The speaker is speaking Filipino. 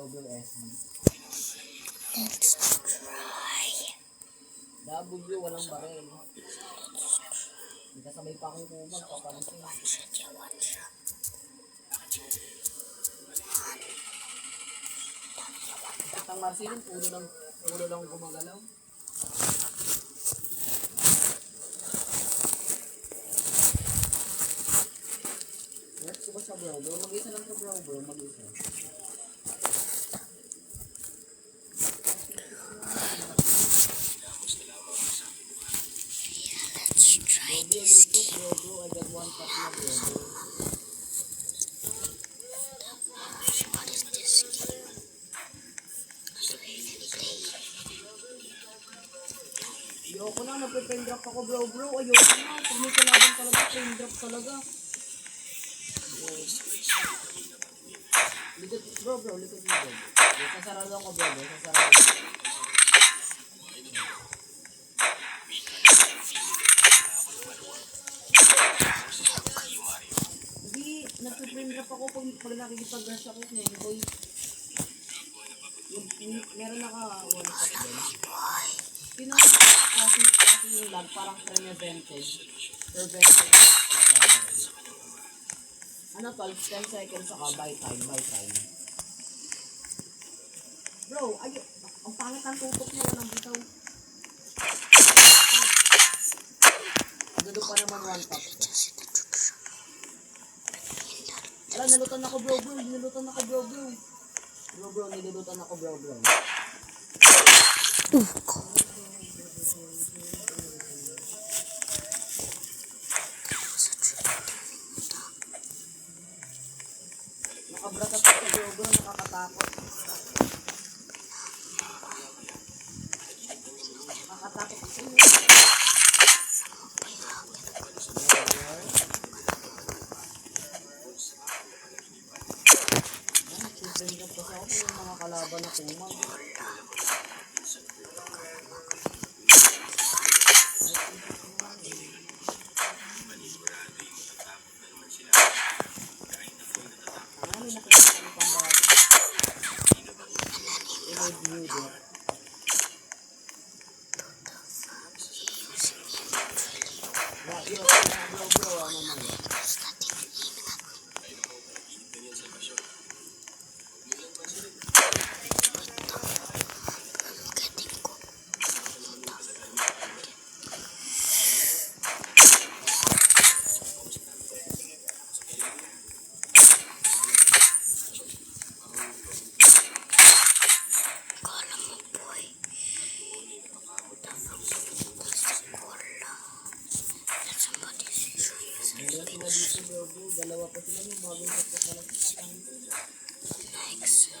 WSB. Let's try. W, walang baril. Hindi kasabay pa akong kumag, papansin. One shot. Itang Marcelin, ulo lang gumagalaw. Next ko ba sa bro? Mag-isa lang sa bro. Mag-isa. Let's try this game. Bro, I got one tap na bro. What is this game? Ayoko na, nagpe-pen drop ako bro. Ayoko na, pag may kalaban talaga, pen drop talaga. Likod, bro, likod mo bro. Sasarado ako bro, sasarado. Hindi, nagpe-pen drop ako pag nakikipag-rush ako ngayon, boy. Meron naka one shot din. Kasi yung lag, parang prevented. Ano 10 seconds saka buy time. Bro, ang pangit ang tutok niya, walang bitaw. Gado pa naman one tap. Ala, nalutan ako bro. Nilulutan ako bro. Nakabratas ako bro, nakakatakot. Mga kalaban na tumag. Ano nakikita ng pambato? I-review din. Bro, ano naman? Dalawa pa sila yung bagong kapatid. Next.